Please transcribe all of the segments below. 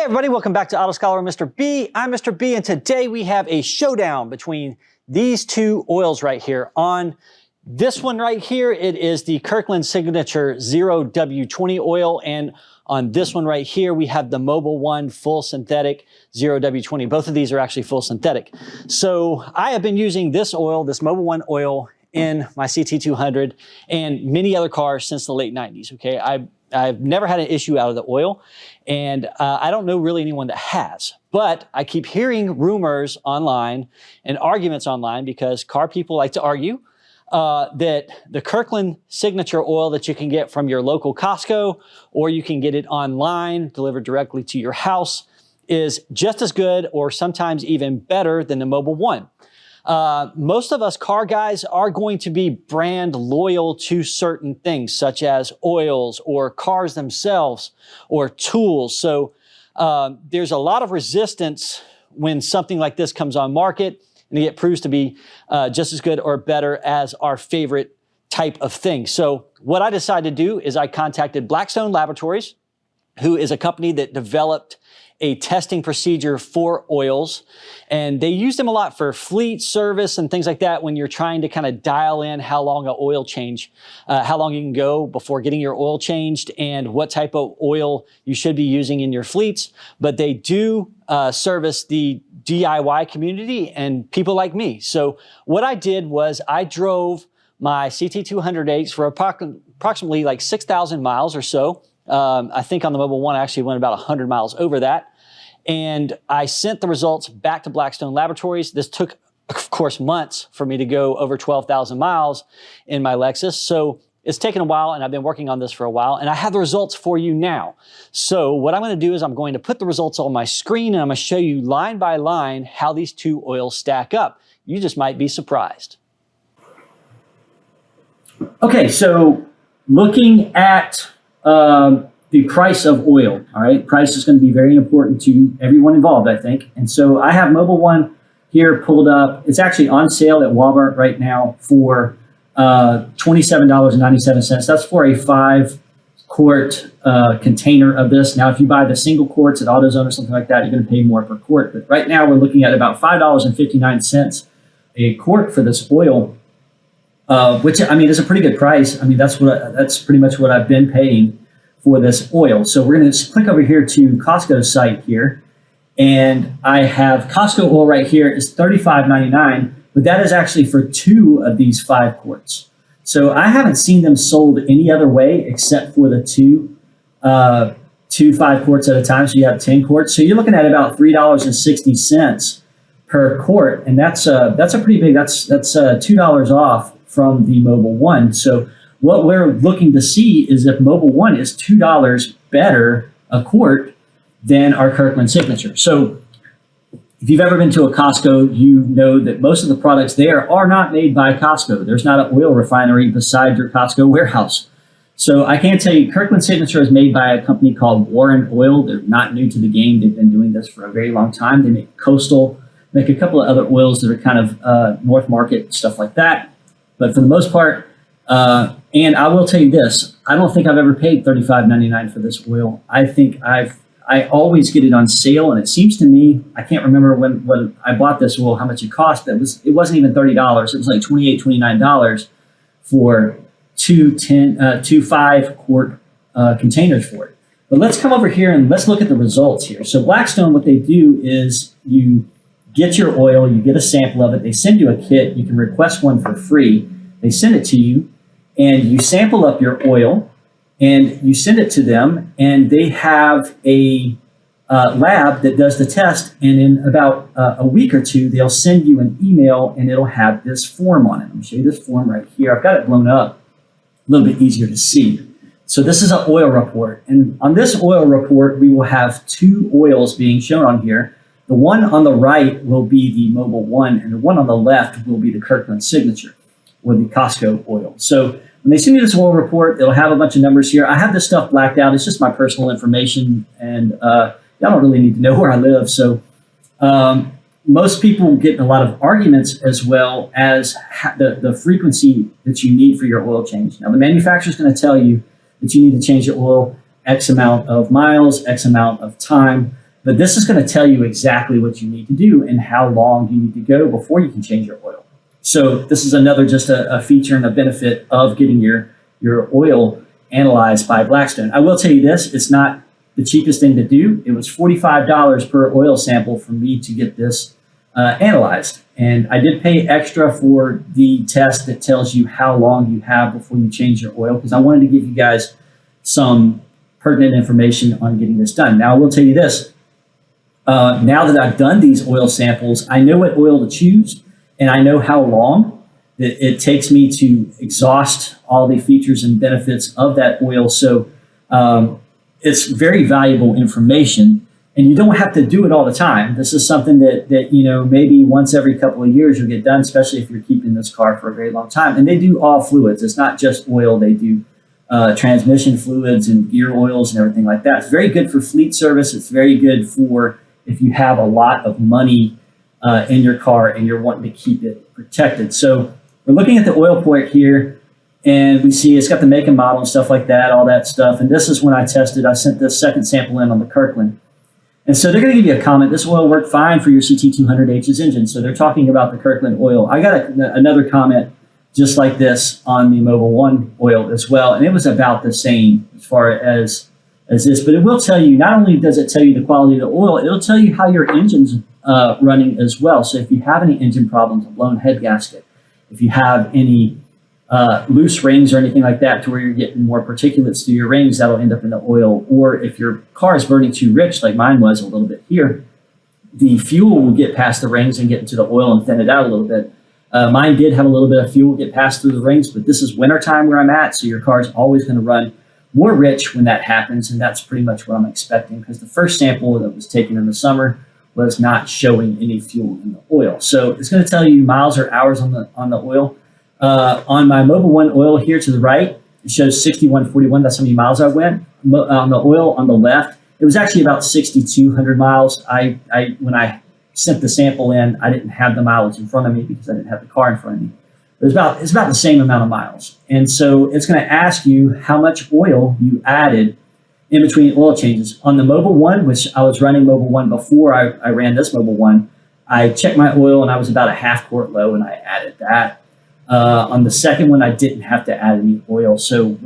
Everybody, welcome back to Auto Scholar Mr. B. I'm Mr. B, and today we have a showdown between these two oils right here. On this one right here, it is the Kirkland Signature 0W20 oil, and on this one right here, we have the Mobil One Full Synthetic 0W20. Both of these are actually full synthetic. So I have been using this oil, this Mobil One oil, in my CT200 and many other cars since the late 90s, okay? I've never had an issue out of the oil, and I don't know really anyone that has, but I keep hearing rumors online and arguments online because car people like to argue that the Kirkland Signature oil that you can get from your local Costco, or you can get it online, delivered directly to your house, is just as good or sometimes even better than the Mobil One. Most of us car guys are going to be brand loyal to certain things, such as oils or cars themselves or tools. So there's a lot of resistance when something like this comes on market, and it proves to be just as good or better as our favorite type of thing. So what I decided to do is I contacted Blackstone Laboratories, who is a company that developed a testing procedure for oils, and they use them a lot for fleet service and things like that when you're trying to kind of dial in how long an oil change, how long you can go before getting your oil changed and what type of oil you should be using in your fleets. But they do service the DIY community and people like me. So what I did was I drove my CT200H for approximately like 6,000 miles or so. I think on the Mobil One, I actually went about 100 miles over that. And I sent the results back to Blackstone Laboratories. This took, of course, months for me to go over 12,000 miles in my Lexus. So it's taken a while, and I've been working on this for a while, and I have the results for you now. So what I'm going to do is I'm going to put the results on my screen, and I'm going to show you line by line how these two oils stack up. You just might be surprised. Okay, so looking at the price of oil, all right? Price is going to be very important to everyone involved, I think. And so I have Mobil One here pulled up. It's actually on sale at Walmart right now for $27.97. That's for a 5-quart container of this. Now, if you buy the single quarts at AutoZone or something like that, you're going to pay more per quart. But right now, we're looking at about $5.59 a quart for this oil, which, I mean, is a pretty good price. I mean, that's pretty much what I've been paying for this oil. So we're going to click over here to Costco's site here, and I have Costco oil right here is $35.99, but that is actually for 2 of these 5 quarts. So I haven't seen them sold any other way except for the two 5 quarts at a time. So you have 10 quarts. So you're looking at about $3.60 per quart, and that's a pretty big. That's $2 off from the Mobil One. So what we're looking to see is if Mobil One is $2 better a quart than our Kirkland Signature. So if you've ever been to a Costco, you know that most of the products there are not made by Costco. There's not an oil refinery beside your Costco warehouse. So I can tell you Kirkland Signature is made by a company called Warren Oil. They're not new to the game. They've been doing this for a very long time. They make Coastal, make a couple of other oils that are kind of North Market, stuff like that. But for the most part, and I will tell you this, I don't think I've ever paid $35.99 for this oil. I think I always get it on sale, and it seems to me, I can't remember when I bought this oil, how much it cost, but it wasn't even $30. It was like $28, $29 for two 5-quart containers for it. But let's come over here and let's look at the results here. So Blackstone, what they do is you get your oil, you get a sample of it, they send you a kit, you can request one for free, they send it to you, and you sample up your oil, and you send it to them, and they have a lab that does the test, and in about a week or two, they'll send you an email, and it'll have this form on it. Let me show you this form right here. I've got it blown up, a little bit easier to see. So this is an oil report, and on this oil report, we will have 2 oils being shown on here. The one on the right will be the Mobil One, and the one on the left will be the Kirkland Signature, or the Costco oil. So when they send you this oil report, it'll have a bunch of numbers here. I have this stuff blacked out. It's just my personal information, and y'all don't really need to know where I live. So most people get in a lot of arguments as well as the frequency that you need for your oil change. Now, the manufacturer is going to tell you that you need to change your oil X amount of miles, X amount of time. But this is going to tell you exactly what you need to do and how long you need to go before you can change your oil. So this is another just a feature and a benefit of getting your oil analyzed by Blackstone. I will tell you this, it's not the cheapest thing to do. It was $45 per oil sample for me to get this analyzed. And I did pay extra for the test that tells you how long you have before you change your oil, because I wanted to give you guys some pertinent information on getting this done. Now, I will tell you this. Now that I've done these oil samples, I know what oil to choose, and I know how long it takes me to exhaust all the features and benefits of that oil. So it's very valuable information, and you don't have to do it all the time. This is something that maybe once every couple of years you'll get done, especially if you're keeping this car for a very long time. And they do all fluids. It's not just oil. They do transmission fluids and gear oils and everything like that. It's very good for fleet service. It's very good for if you have a lot of money in your car and you're wanting to keep it protected. So we're looking at the oil port here, and we see it's got the make and model and stuff like that, all that stuff. And this is when I tested. I sent this second sample in on the Kirkland. And so they're going to give you a comment. This oil worked fine for your CT200H's engine. So they're talking about the Kirkland oil. I got another comment just like this on the Mobil 1 oil as well. And it was about the same as far as this. But it will tell you, not only does it tell you the quality of the oil, it'll tell you how your engine's running as well. So if you have any engine problems, a blown head gasket, if you have any loose rings or anything like that to where you're getting more particulates through your rings, that'll end up in the oil. Or if your car is burning too rich, like mine was a little bit here, the fuel will get past the rings and get into the oil and thin it out a little bit. Mine did have a little bit of fuel get passed through the rings, but this is wintertime where I'm at, so your car is always going to run more rich when that happens, and that's pretty much what I'm expecting, because the first sample that was taken in the summer was not showing any fuel in the oil. So it's going to tell you miles or hours on the oil. On my Mobil 1 oil here to the right, it shows 6141. That's how many miles I went. On the oil on the left, it was actually about 6,200 miles. When I sent the sample in, I didn't have the mileage in front of me because I didn't have the car in front of me. It's about the same amount of miles. And so it's going to ask you how much oil you added in between oil changes. On the Mobil 1, which I was running Mobil 1 before I ran this Mobil 1, I checked my oil and I was about a half quart low, and I added that. On the second one, I didn't have to add any oil. So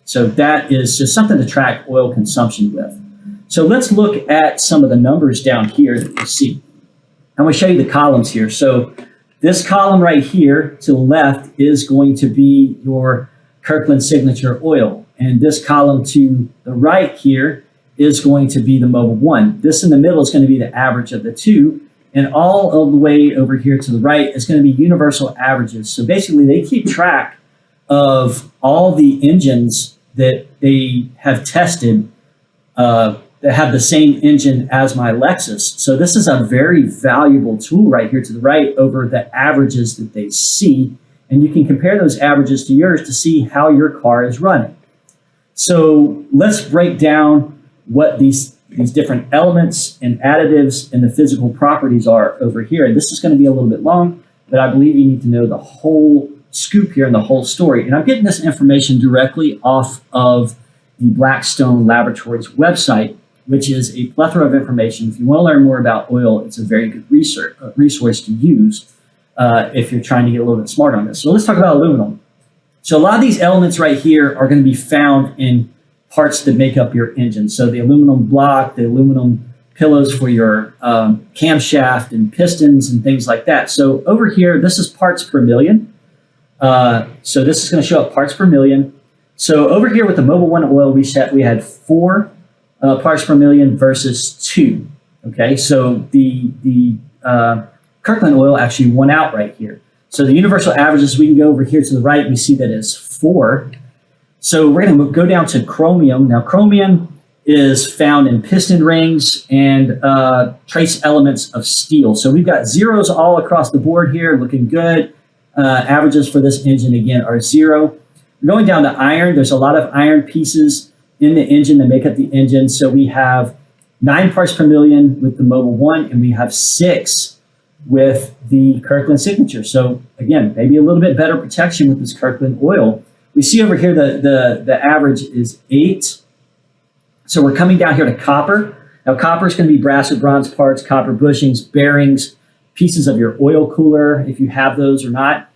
so that is just something to track oil consumption with. So let's look at some of the numbers down here that you see. I'm going to show you the columns here. So this column right here to the left is going to be your Kirkland Signature oil. And this column to the right here is going to be the Mobil 1. This in the middle is going to be the average of the two. And all of the way over here to the right is going to be universal averages. So basically, they keep track of all the engines that they have tested that have the same engine as my Lexus. So this is a very valuable tool right here to the right over the averages that they see. And you can compare those averages to yours to see how your car is running. So let's break down what these different elements and additives and the physical properties are over here. And this is going to be a little bit long, but I believe you need to know the whole scoop here and the whole story. And I'm getting this information directly off of the Blackstone Laboratories website, which is a plethora of information. If you want to learn more about oil, it's a very good resource to use if you're trying to get a little bit smart on this. So let's talk about aluminum. So a lot of these elements right here are going to be found in parts that make up your engine. So the aluminum block, the aluminum pillows for your camshaft and pistons and things like that. So over here, this is parts per million. So this is going to show up parts per million. So over here with the Mobil 1 oil, we had 4 parts per million versus 2. Okay, so the Kirkland oil actually won out right here. So the universal averages, we can go over here to the right, we see that it's 4. So we're going to go down to chromium. Now, chromium is found in piston rings and trace elements of steel. So we've got zeros all across the board here, looking good. Averages for this engine, again, are 0. Going down to iron, there's a lot of iron pieces in the engine that make up the engine. So we have 9 parts per million with the Mobil 1, and we have 6 with the Kirkland Signature. So again, maybe a little bit better protection with this Kirkland oil. We see over here the average is 8. So we're coming down here to copper. Now, copper is going to be brass or bronze parts, copper bushings, bearings, pieces of your oil cooler, if you have those or not.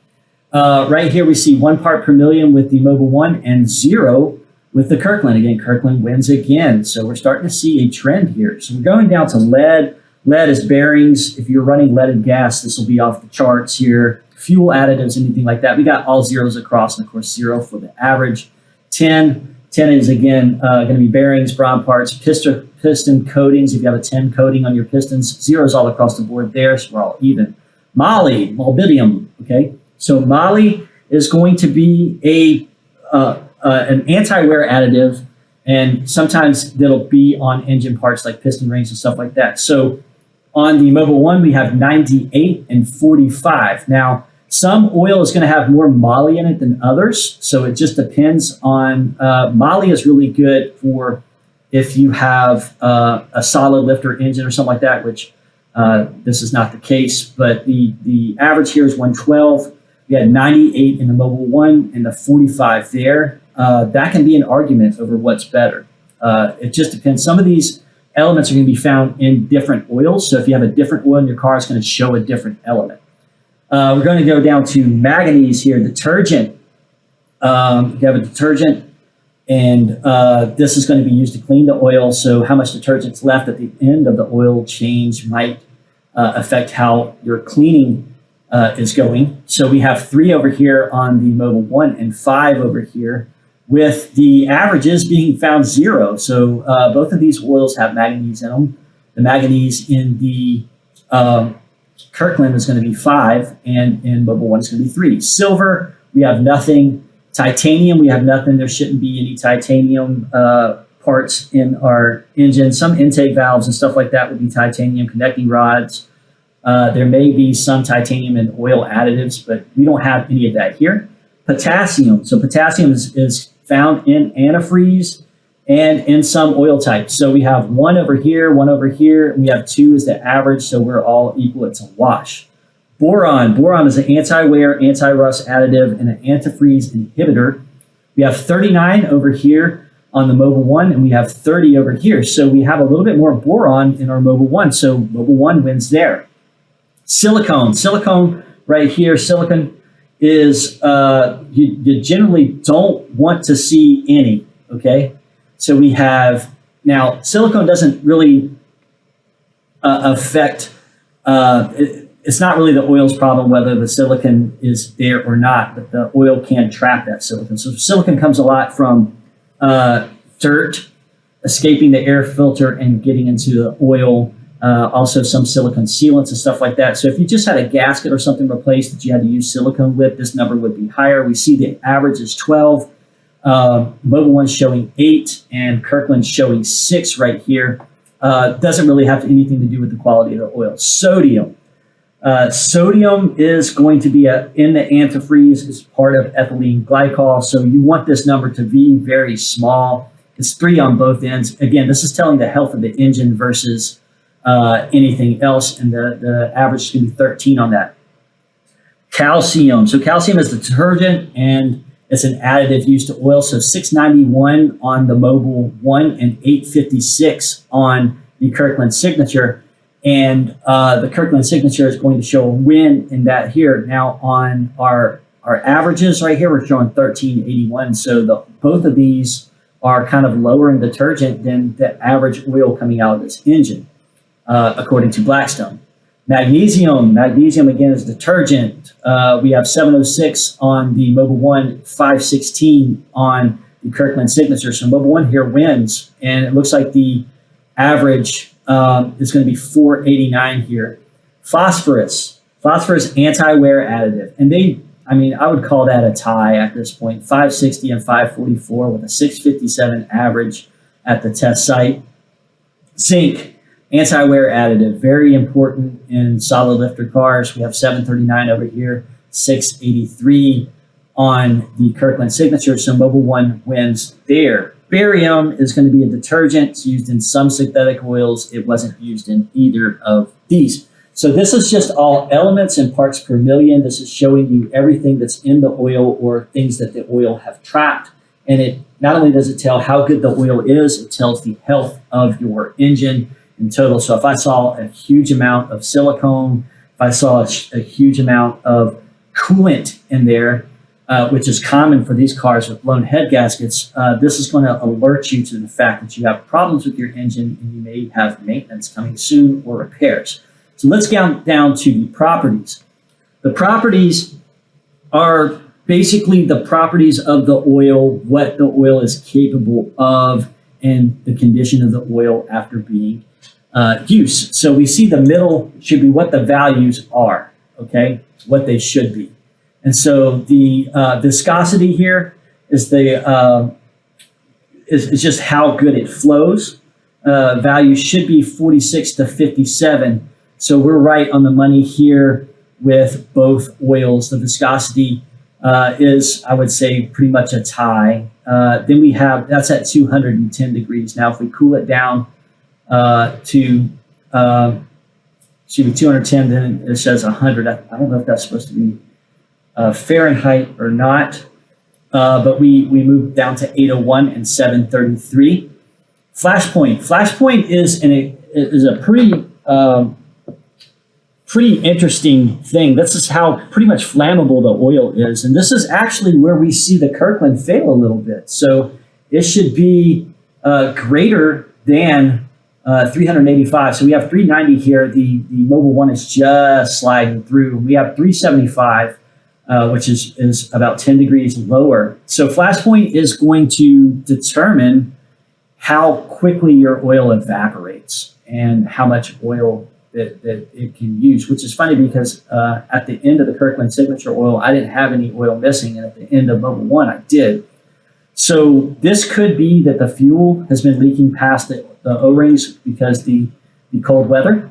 Right here, we see 1 part per million with the Mobil 1 and 0 with the Kirkland. Again, Kirkland wins again. So we're starting to see a trend here. So we're going down to lead. Lead is bearings. If you're running leaded gas, this will be off the charts here. Fuel additives, anything like that. We got all zeros across, and of course, 0 for the average. 10 is, again, going to be bearings, bronze parts, piston coatings. If you have a 10 coating on your pistons, zeros all across the board there, so we're all even. Moly, molybdenum, okay? So moly is going to be an anti-wear additive, and sometimes that'll be on engine parts like piston rings and stuff like that. So on the Mobil 1, we have 98 and 45. Now, some oil is going to have more moly in it than others, so it just depends on. Moly is really good for if you have a solid lifter engine or something like that, which this is not the case, but the average here is 112. We had 98 in the Mobil 1 and the 45 there. That can be an argument over what's better. It just depends. Some of these elements are going to be found in different oils. So if you have a different oil in your car, it's going to show a different element. We're going to go down to manganese here, detergent. You have a detergent, and this is going to be used to clean the oil. So how much detergent's left at the end of the oil change might affect how your cleaning is going. So we have 3 over here on the Mobil 1 and 5 over here, with the averages being found 0. So both of these oils have manganese in them. The manganese in the Kirkland is going to be 5, and in Mobil 1 is going to be 3. Silver, we have nothing. Titanium, we have nothing. There shouldn't be any titanium parts in our engine. Some intake valves and stuff like that would be titanium, connecting rods. There may be some titanium and oil additives, but we don't have any of that here. Potassium. So potassium is found in antifreeze and in some oil types. So we have 1 over here, and we have 2 as the average, so we're all equal. It's a wash. Boron. Boron is an anti-wear, anti-rust additive, and an antifreeze inhibitor. We have 39 over here on the Mobil 1, and we have 30 over here. So we have a little bit more boron in our Mobil 1, so Mobil 1 wins there. Silicone. Silicone right here, silicon is you generally don't want to see any, okay? So we have, now silicone doesn't really affect, it's not really the oil's problem whether the silicon is there or not, but the oil can trap that silicon. So silicon comes a lot from dirt escaping the air filter and getting into the oil. Also some silicone sealants and stuff like that. So if you just had a gasket or something replaced that you had to use silicone with, this number would be higher. We see the average is 12. Mobil 1 showing 8 and Kirkland showing 6 right here. Doesn't really have anything to do with the quality of the oil. Sodium. Sodium is going to be in the antifreeze as part of ethylene glycol. So you want this number to be very small. It's 3 on both ends. Again, this is telling the health of the engine versus anything else, and the average is going to be 13 on that. Calcium. So calcium is the detergent, and it's an additive used to oil. So 691 on the Mobil 1 and 856 on the Kirkland Signature. And the Kirkland Signature is going to show a win in that here. Now on our averages right here, we're showing 1381. So both of these are kind of lower in detergent than the average oil coming out of this engine. According to Blackstone. Magnesium. Magnesium, again, is detergent. We have 706 on the Mobil 1, 516 on the Kirkland Signature. So Mobil 1 here wins, and it looks like the average is going to be 489 here. Phosphorus. Phosphorus anti-wear additive. And I would call that a tie at this point. 560 and 544 with a 657 average at the test site. Zinc. Anti-wear additive, very important in solid lifter cars. We have 739 over here, 683 on the Kirkland Signature. So Mobil 1 wins there. Barium is going to be a detergent. It's used in some synthetic oils. It wasn't used in either of these. So this is just all elements and parts per million. This is showing you everything that's in the oil or things that the oil have trapped And it not only does it tell how good the oil is, it tells the health of your engine in total. So if I saw a huge amount of silicone, if I saw a huge amount of coolant in there, which is common for these cars with blown head gaskets, this is going to alert you to the fact that you have problems with your engine and you may have maintenance coming soon or repairs. So let's get down to the properties. The properties are basically the properties of the oil, what the oil is capable of, and the condition of the oil after being used. So we see the middle should be what the values are, okay, what they should be. And so the viscosity here is is just how good it flows. Value should be 46 to 57. So we're right on the money here with both oils. The viscosity is, I would say, pretty much a tie. Then we have, that's at 210 degrees. Now, if we cool it down to 210, then it says 100. I don't know if that's supposed to be Fahrenheit or not, but we moved down to 801 and 733. Flashpoint is a pretty interesting thing. This is how pretty much flammable the oil is, and this is actually where we see the Kirkland fail a little bit. So it should be greater than 385. So we have 390 here. The Mobil one is just sliding through. We have 375. Which is about 10 degrees lower. So flashpoint is going to determine how quickly your oil evaporates and how much oil that it can use, which is funny because at the end of the Kirkland Signature oil, I didn't have any oil missing, and at the end of Mobil 1, I did. So this could be that the fuel has been leaking past the O-rings because the cold weather.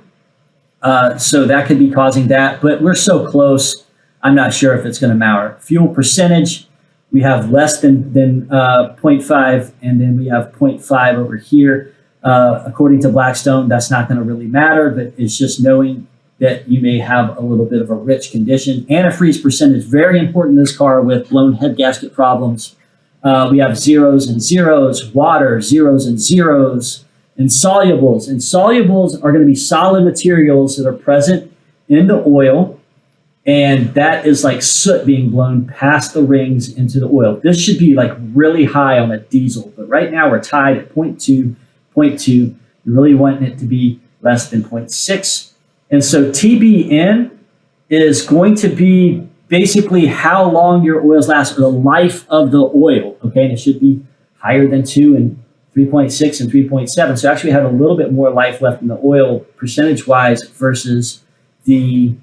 So that could be causing that, but we're so close. I'm not sure if it's going to matter. Fuel percentage, we have less than 0.5, and then we have 0.5 over here. According to Blackstone, that's not going to really matter, but it's just knowing that you may have a little bit of a rich condition. Antifreeze percentage, very important in this car with blown head gasket problems. We have zeros and zeros, water, zeros and zeros, insolubles. Insolubles are going to be solid materials that are present in the oil. And that is like soot being blown past the rings into the oil. This should be like really high on a diesel, but right now we're tied at 0.2. You're really wanting it to be less than 0.6. And so TBN is going to be basically how long your oils last, or the life of the oil, okay? And it should be higher than 2 and 3.6 and 3.7. So actually we have a little bit more life left in the oil percentage-wise versus the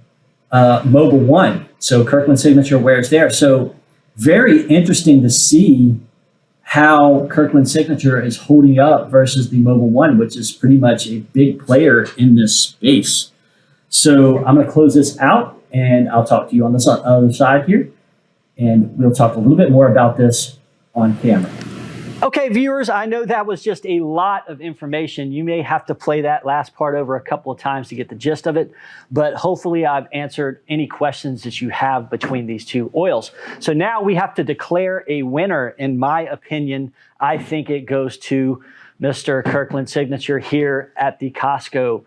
Mobil 1. So Kirkland Signature wears there. So very interesting to see how Kirkland Signature is holding up versus the Mobil 1, which is pretty much a big player in this space. So I'm going to close this out, and I'll talk to you on the other side here, and we'll talk a little bit more about this on camera. Okay, viewers, I know that was just a lot of information. You may have to play that last part over a couple of times to get the gist of it, but hopefully I've answered any questions that you have between these two oils. So now we have to declare a winner. In my opinion, I think it goes to Mr. Kirkland Signature here at the Costco.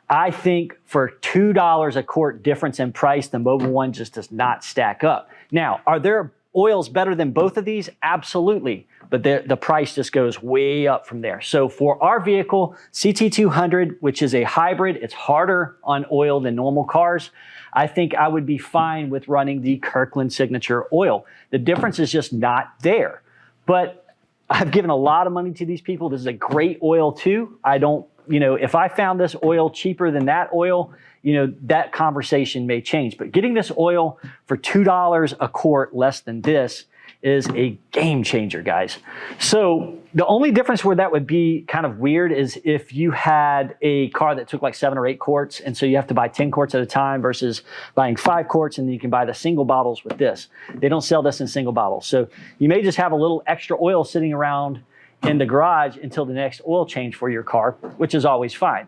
I think for $2 a quart difference in price, the Mobil 1 just does not stack up. Now, are there oils better than both of these? Absolutely. But the price just goes way up from there. So for our vehicle, CT200, which is a hybrid, it's harder on oil than normal cars. I think I would be fine with running the Kirkland Signature oil. The difference is just not there. But I've given a lot of money to these people. This is a great oil too. I don't, if I found this oil cheaper than that oil, that conversation may change. But getting this oil for $2 a quart less than this is a game changer, guys. So the only difference where that would be kind of weird is if you had a car that took like 7 or 8 quarts, and so you have to buy 10 quarts at a time versus buying 5 quarts, and then you can buy the single bottles with this. They don't sell this in single bottles. So you may just have a little extra oil sitting around in the garage until the next oil change for your car, which is always fine.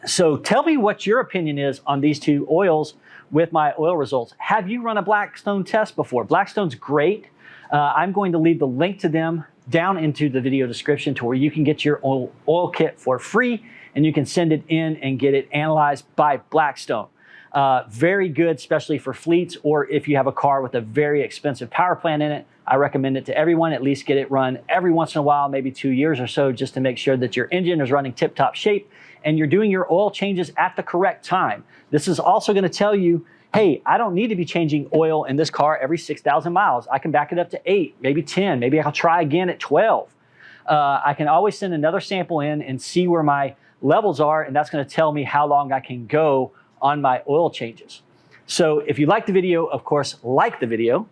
So tell me what your opinion is on these two oils with my oil results. Have you run a Blackstone test before? Blackstone's great. I'm going to leave the link to them down into the video description to where you can get your oil kit for free, and you can send it in and get it analyzed by Blackstone. Very good, especially for fleets, or if you have a car with a very expensive power plant in it. I recommend it to everyone. At least get it run every once in a while, maybe 2 years or so, just to make sure that your engine is running tip-top shape and you're doing your oil changes at the correct time. This is also going to tell you, hey, I don't need to be changing oil in this car every 6,000 miles. I can back it up to 8, maybe 10. Maybe I'll try again at 12. I can always send another sample in and see where my levels are, and that's going to tell me how long I can go on my oil changes. So if you like the video, of course, like the video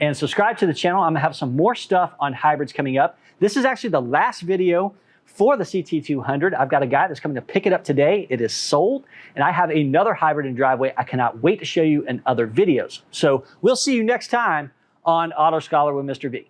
and subscribe to the channel. I'm going to have some more stuff on hybrids coming up. This is actually the last video for the CT200. I've got a guy that's coming to pick it up today. It is sold, and I have another hybrid in driveway I cannot wait to show you in other videos. So we'll see you next time on Auto Scholar with Mr. B.